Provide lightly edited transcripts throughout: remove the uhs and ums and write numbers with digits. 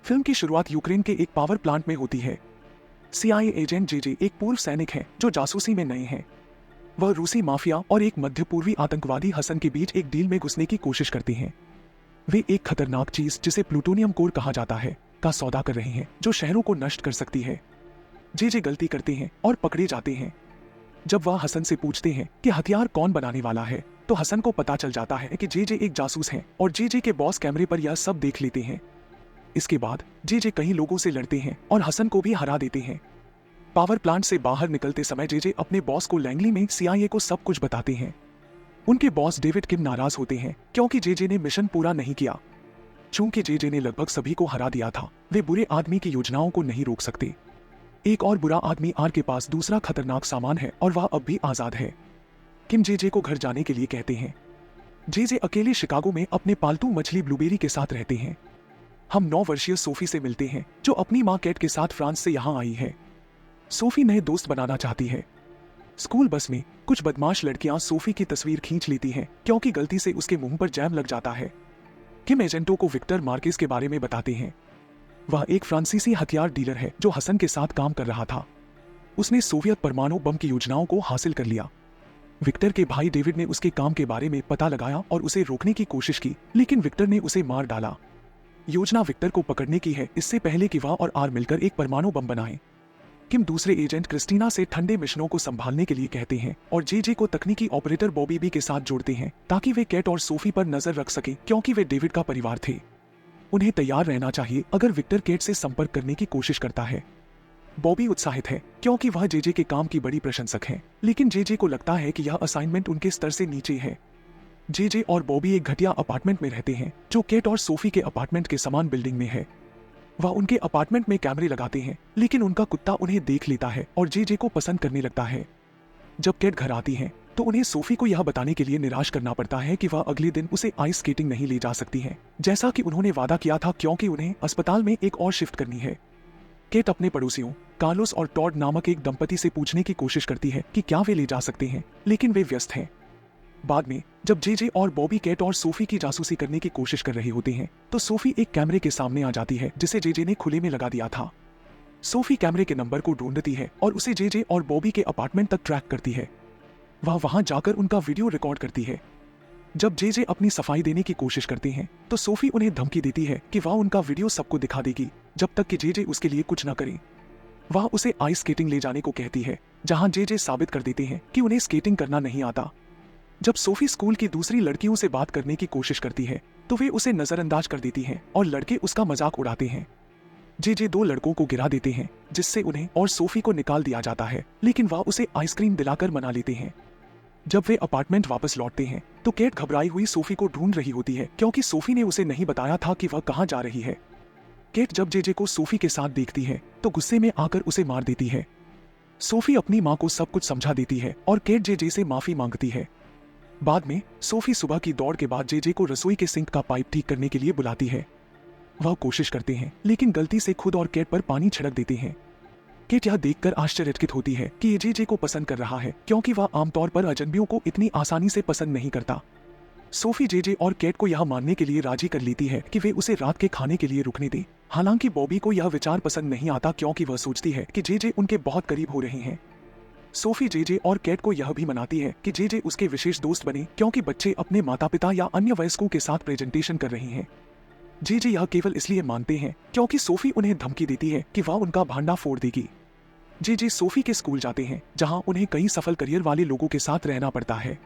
Film की शुरुआत Ukraine के एक पावर प्लांट में होती है। सीआईए एजेंट जेजे एक पूर्व सैनिक है जो जासूसी में नए हैं। वह रूसी माफिया और एक मध्य पूर्वी आतंकवादी हसन के बीच एक डील में घुसने की कोशिश करते हैं। वे एक खतरनाक चीज जिसे प्लूटोनियम कोर कहा जाता है का सौदा कर रहे हैं जो शहरों को नष्ट कर सकती है। जेजे गलती करते हैं और पकड़े जाते हैं। जब वह हसन से पूछते हैं कि हथियार कौन बनाने वाला है, तो हसन को पता चल जाता है कि जेजे एक जासूस हैं और जेजे के बॉस कैमरे पर यह सब देख लेते हैं। इसके बाद जेजे कई लोगों से लड़ते हैं और हसन को भी हरा देते हैं। पावर प्लांट से बाहर निकलते समय जेजे अपने बॉस को लैंगली में सीआईए को सब कुछ बताते हैं। उनके बॉस डेविड किम नाराज होते हैं क्योंकि जेजे ने मिशन पूरा नहीं किया। चूंकि जेजे ने लगभग सभी को हरा दिया था, वे बुरे आदमी की योजनाओं को नहीं रोक सकते। एक और बुरा आदमी आर के पास दूसरा खतरनाक सामान है और वह अब भी आजाद है। किम जेजे को घर जाने के लिए कहते हैं। जेजे अकेले शिकागो में अपने पालतू मछली ब्लूबेरी के साथ रहते हैं। हम 9 वर्षीय सोफी से मिलते हैं जो अपनी माँ कैट के साथ फ्रांस से यहाँ आई है। सोफी नए दोस्त बनाना चाहती है। स्कूल बस में कुछ बदमाश लड़कियां सोफी की तस्वीर खींच लेती हैं क्योंकि गलती से उसके मुंह पर जैम लग जाता है। किम एजेंटों को विक्टर मार्केस के बारे में बताते हैं। वह एक फ्रांसीसी हथियार डीलर है जो हसन के साथ काम कर रहा था। उसने सोवियत परमाणु बम की योजनाओं को हासिल कर लिया। विक्टर के भाई डेविड ने उसके काम के बारे में पता लगाया और उसे रोकने की कोशिश की, लेकिन विक्टर ने उसे मार डाला। योजना विक्टर को पकड़ने की है इससे पहले कि वह और आर मिलकर एक परमाणु बम बनाएं। किम दूसरे एजेंट क्रिस्टीना से ठंडे मिशनों को संभालने के लिए कहते हैं और जेजे को तकनीकी ऑपरेटर बॉबी बी के साथ जोड़ते हैं ताकि वे कैट और सोफी पर नजर रख सकें क्योंकि वे डेविड का परिवार थे। उन्हें तैयार रहना चाहिए अगर विक्टर कैट से संपर्क करने की कोशिश करता है। बॉबी उत्साहित है क्योंकि वह जेजे के काम की बड़ी प्रशंसक है, लेकिन जेजे को लगता है कि यह असाइनमेंट उनके स्तर से नीचे है। जेजे और बॉबी एक घटिया अपार्टमेंट में रहते हैं जो कैट और सोफी के अपार्टमेंट के समान बिल्डिंग में है। वह उनके अपार्टमेंट में कैमरे लगाते हैं, लेकिन उनका कुत्ता उन्हें देख लेता है और जेजे को पसंद करने लगता है। जब कैट घर आती है तो उन्हें सोफी को यह बताने के लिए निराश करना पड़ता है कि वह अगले दिन उसे आइस स्केटिंग नहीं ले जा सकती है जैसा कि उन्होंने वादा किया था क्योंकि उन्हें अस्पताल में एक और शिफ्ट करनी है। केट अपने पड़ोसियों कार्लोस और टॉड नामक एक दंपति से पूछने की कोशिश करती है कि क्या वे ले जा सकते हैं, लेकिन वे व्यस्त हैं। बाद में जब जेजे और बॉबी कैट और सोफी की जासूसी करने की कोशिश कर रहे होते हैं तो सोफी एक कैमरे के सामने आ जाती है जिसे जेजे ने खुले में लगा दिया था। सोफी कैमरे के नंबर को ढूंढती है और उसे जेजे और बॉबी के अपार्टमेंट तक ट्रैक करती है। वह वहां जाकर उनका वीडियो रिकॉर्ड करती है। जब जेजे अपनी सफाई देने की कोशिश करते हैं तो सोफी उन्हें धमकी देती है कि वह उनका वीडियो सबको दिखा देगी जब तक कि जेजे उसके लिए कुछ न करे। वह उसे आइस स्केटिंग ले जाने को कहती है जहां जेजे साबित कर देते हैं कि उन्हें स्केटिंग करना नहीं आता। जब सोफी स्कूल की दूसरी लड़कियों से बात करने की कोशिश करती है तो वे उसे नजरअंदाज कर देती हैं और लड़के उसका मजाक उड़ाते हैं। जेजे 2 लड़कों को गिरा देते हैं जिससे उन्हें और सोफी को निकाल दिया जाता है, लेकिन वह उसे आइसक्रीम दिलाकर मना लेते हैं। जब वे अपार्टमेंट वापस लौटते हैं तो केट घबराई हुई सोफी को ढूंढ रही होती है क्योंकि सोफी ने उसे नहीं बताया था कि वह कहां जा रही है। केट जब जेजे को सोफी के साथ देखती है तो गुस्से में आकर उसे मार देती है। सोफी अपनी मां को सब कुछ समझा देती है और केट जेजे से माफी मांगती है। बाद में सोफी सुबह की दौड़ के बाद जेजे को रसोई के सिंक का पाइप ठीक करने के लिए बुलाती है। वह कोशिश करते हैं लेकिन गलती से खुद और केट पर पानी छिड़क देते हैं। केट यह देखकर आश्चर्यचकित होती है कि ये जेजे को पसंद कर रहा है क्योंकि वह आमतौर पर अजनबियों को इतनी आसानी से पसंद नहीं करता। सोफी जेजे और केट को यह मानने के लिए राजी कर लेती है कि वे उसे रात के खाने के लिए रुकने दें। हालांकि बॉबी को यह विचार पसंद नहीं आता क्योंकि वह सोचती है कि जेजे उनके बहुत करीब हो रहे हैं। सोफी जेजे और केट को यह भी मनाती है कि जेजे उसके विशेष दोस्त बने क्योंकि बच्चे अपने माता पिता या अन्य वयस्कों के साथ प्रेजेंटेशन कर रहे हैं। जेजे यह केवल इसलिए मानते हैं क्योंकि सोफी उन्हें धमकी देती है कि वह उनका भांडा फोड़ देगी। जेजे सोफी के स्कूल जाते हैं जहां उन्हें कई सफल करियर वाले लोगों के साथ रहना पड़ता है।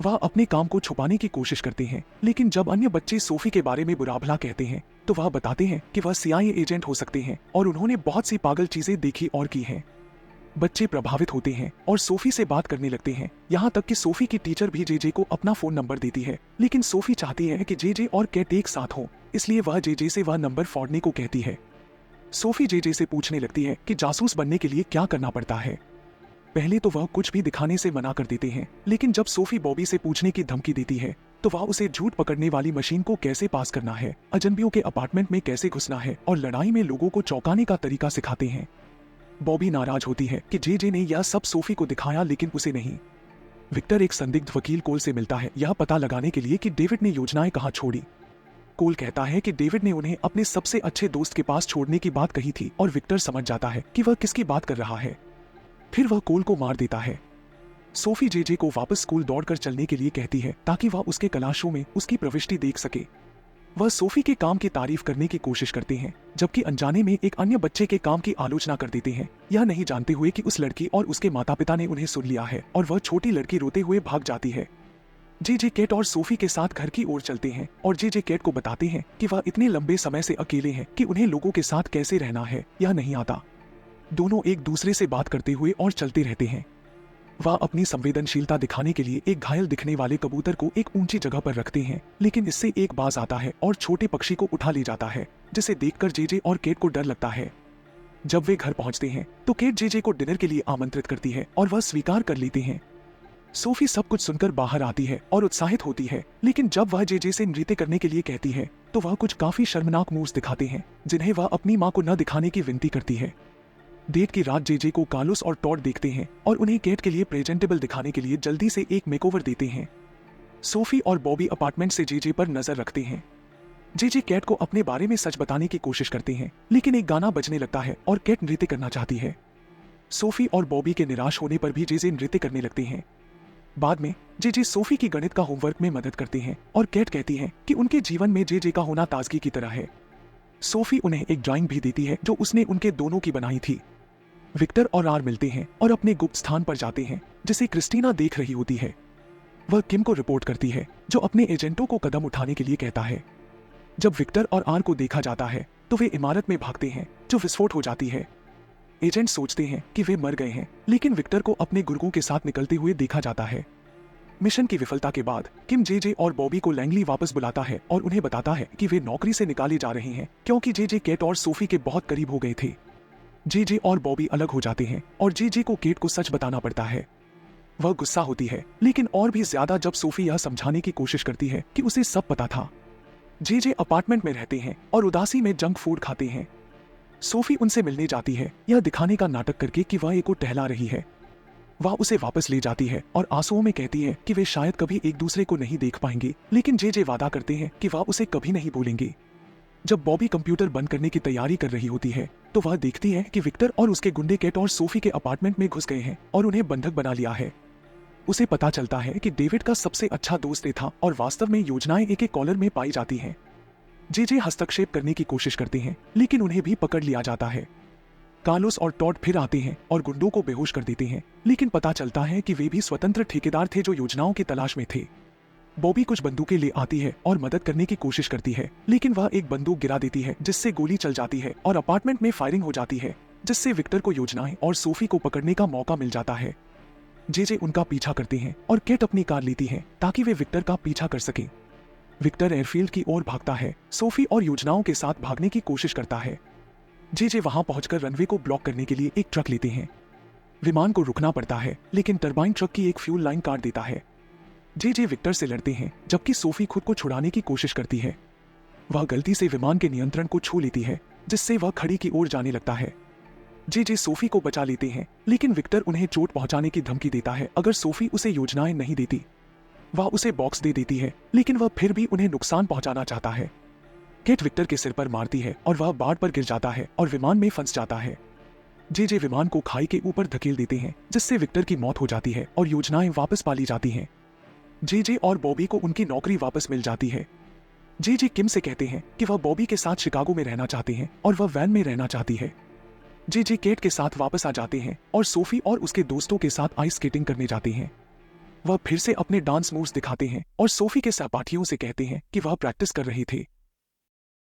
वह अपने काम को छुपाने की कोशिश करते हैं, लेकिन जब अन्य बच्चे सोफी के बारे में बुरा भला कहते हैं तो वह बताते हैं कि वह सीआईए एजेंट हो सकते हैं और उन्होंने बहुत सी पागल चीजें देखी और की हैं। बच्चे प्रभावित होते हैं और सोफी से बात करने लगते हैं, यहाँ तक कि सोफी की टीचर भी जेजे को अपना फोन नंबर देती है, लेकिन सोफी चाहती है कि जेजे और केट एक साथ हों, इसलिए वह जेजे से वह नंबर फोड़ने को कहती है। सोफी जेजे से पूछने लगती है कि जासूस बनने के लिए क्या करना पड़ता है। पहले तो वह कुछ भी दिखाने से मना कर देते हैं, लेकिन जब सोफी बॉबी से पूछने की धमकी देती है तो वह उसे झूठ पकड़ने वाली मशीन को कैसे पास करना है, अजनबियों के अपार्टमेंट में कैसे घुसना है और लड़ाई में लोगों को चौंकाने का तरीका सिखाते हैं। बॉबी नाराज होती है कि जेजे ने यह सब सोफी को दिखाया लेकिन उसे नहीं। विक्टर एक संदिग्ध वकील कोल से मिलता है यह पता लगाने के लिए कि डेविड ने योजनाएं कहां छोड़ी। कोल कहता है कि डेविड ने उन्हें अपने सबसे अच्छे दोस्त के पास छोड़ने की बात कही थी और विक्टर समझ जाता है कि वह किसकी बात कर रहा है। फिर वह कोल को मार देता है। सोफी जेजे को वापस स्कूल दौड़कर चलने के लिए कहती है ताकि वह उसके कलाशों में उसकी प्रविष्टि देख सके। वह सोफी के काम की तारीफ करने की कोशिश करते हैं, जबकि अनजाने में एक अन्य बच्चे के काम की आलोचना कर देते हैं, यह नहीं जानते हुए कि उस लड़की और उसके माता पिता ने उन्हें सुन लिया है और वह छोटी लड़की रोते हुए भाग जाती है। जेजे केट और सोफी के साथ घर की ओर चलते हैं और जेजे केट को बताते हैं कि वह इतने लंबे समय से अकेले हैं कि उन्हें लोगों के साथ कैसे रहना है यह नहीं आता। दोनों एक दूसरे से बात करते हुए और चलते रहते हैं। वह अपनी संवेदनशीलता दिखाने के लिए एक घायल दिखने वाले कबूतर को एक ऊंची जगह पर रखते हैं, लेकिन इससे एक बाज आता है और छोटे पक्षी को उठा ले जाता है, जिसे देखकर जेजे और केट को डर लगता है। जब वे घर पहुंचते हैं तो केट जेजे को डिनर के लिए आमंत्रित करती है और वह स्वीकार कर लेते हैं। सोफी सब कुछ सुनकर बाहर आती है और उत्साहित होती है, लेकिन जब वह जेजे से नृत्य करने के लिए कहती है तो वह कुछ काफी शर्मनाक मूव्स दिखाते हैं, जिन्हें वह अपनी मां को न दिखाने की विनती करती है। डेट की रात जेजे को कार्लोस और टॉड देखते हैं और उन्हें केट के लिए प्रेजेंटेबल दिखाने के लिए जल्दी से एक मेकओवर देते हैं। सोफी और बॉबी अपार्टमेंट से जेजे पर नजर रखते हैं। जेजे केट को अपने बारे में सच बताने की कोशिश करते हैं, लेकिन एक गाना बजने लगता है और केट नृत्य करना चाहती है। सोफी और बॉबी के निराश होने पर भी जेजे नृत्य करने लगते हैं। बाद में जेजे सोफी की गणित का होमवर्क में मदद करते हैं और केट कहती है कि उनके जीवन में जेजे का होना ताजगी की तरह है। सोफी उन्हें एक ड्राइंग भी देती है जो उसने उनके दोनों की बनाई थी। विक्टर और आर मिलते हैं और अपने गुप्त स्थान पर जाते हैं, जिसे क्रिस्टीना देख रही होती है। वह किम को रिपोर्ट करती है, जो अपने एजेंटों को कदम उठाने के लिए कहता है। जब विक्टर और आर को देखा जाता है तो वे इमारत में भागते हैं, जो विस्फोट हो जाती है। एजेंट सोचते हैं कि वे मर गए हैं, लेकिन विक्टर को अपने गुर्गों के साथ निकलते हुए देखा जाता है। मिशन की विफलता के बाद किम जेजे और बॉबी को लैंगली वापस बुलाता है और उन्हें बताता है कि वे नौकरी से निकाले जा रहे हैं, क्योंकि जेजे केट और सोफी के बहुत करीब हो गए थे। जेजे और बॉबी अलग हो जाते हैं और जेजे को केट को सच बताना पड़ता है। वह गुस्सा होती है, लेकिन और भी ज्यादा जब सोफी यह समझाने की कोशिश करती है कि उसे सब पता था। जेजे अपार्टमेंट में रहते हैं और उदासी में जंक फूड खाते हैं। सोफी उनसे मिलने जाती है, यह दिखाने का नाटक करके कि वह एक को टहला रही है। वह उसे वापस ले जाती है और आंसुओं में कहती है कि वे शायद कभी एक दूसरे को नहीं देख पाएंगे, लेकिन जेजे वादा करते हैं कि वह उसे कभी नहीं भूलेंगे। जब बॉबी कंप्यूटर बंद करने की तैयारी कर रही होती है तो वह देखती है कि विक्टर और उसके गुंडे केट और सोफी के अपार्टमेंट में घुस गए हैं और उन्हें बंधक बना लिया है। उसे पता चलता है कि डेविड का सबसे अच्छा दोस्त था और वास्तव में योजनाएं एक कॉलर में पाई जाती हैं। जेजे हस्तक्षेप करने की कोशिश करते हैं, लेकिन उन्हें भी पकड़ लिया जाता है। कार्लोस और टॉड फिर आते हैं और गुंडों को बेहोश कर देते हैं, लेकिन पता चलता है कि वे भी स्वतंत्र ठेकेदार थे जो योजनाओं की तलाश में थे। बॉबी कुछ बंदूकें ले आती है और मदद करने की कोशिश करती है, लेकिन वह एक बंदूक गिरा देती है जिससे गोली चल जाती है और अपार्टमेंट में फायरिंग हो जाती है, जिससे विक्टर को योजनाएं और सोफी को पकड़ने का मौका मिल जाता है। जेजे उनका पीछा करते हैं और केट अपनी कार लेती है ताकि वे विक्टर का पीछा कर सके। विक्टर एयरफील्ड की ओर भागता है, सोफी और योजनाओं के साथ भागने की कोशिश करता है। जेजे वहां पहुंचकर रनवे को ब्लॉक करने के लिए एक ट्रक लेते हैं। विमान को रुकना पड़ता है, लेकिन टरबाइन ट्रक की एक फ्यूल लाइन काट देता है। जेजे विक्टर से लड़ते हैं, जबकि सोफी खुद को छुड़ाने की कोशिश करती है। वह गलती से विमान के नियंत्रण को छू लेती है, जिससे वह खड़ी की ओर जाने लगता है। जेजे सोफी को बचा लेते हैं, लेकिन विक्टर उन्हें चोट पहुंचाने की धमकी देता है अगर सोफी उसे योजनाएं नहीं देती। वह उसे बॉक्स दे देती है, लेकिन वह फिर भी उन्हें नुकसान पहुंचाना चाहता है। केट विक्टर के सिर पर मारती है और वह बाढ़ पर गिर जाता है और विमान में फंस जाता है। जेजे विमान को खाई के ऊपर धकेल देते हैं, जिससे विक्टर की मौत हो जाती है और योजनाएं वापस पा ली जाती हैं। जेजे और बॉबी को उनकी नौकरी वापस मिल जाती है। जेजे किम से कहते हैं कि वह बॉबी के साथ शिकागो में रहना चाहते हैं और वह वैन में रहना चाहती है। जेजे केट के साथ वापस आ जाते हैं और सोफी और उसके दोस्तों के साथ आइस स्केटिंग करने जाते हैं। वह फिर से अपने डांस मूव्स दिखाते हैं और सोफी के सहपाठियों से कहते हैं कि वह प्रैक्टिस कर रहे थे।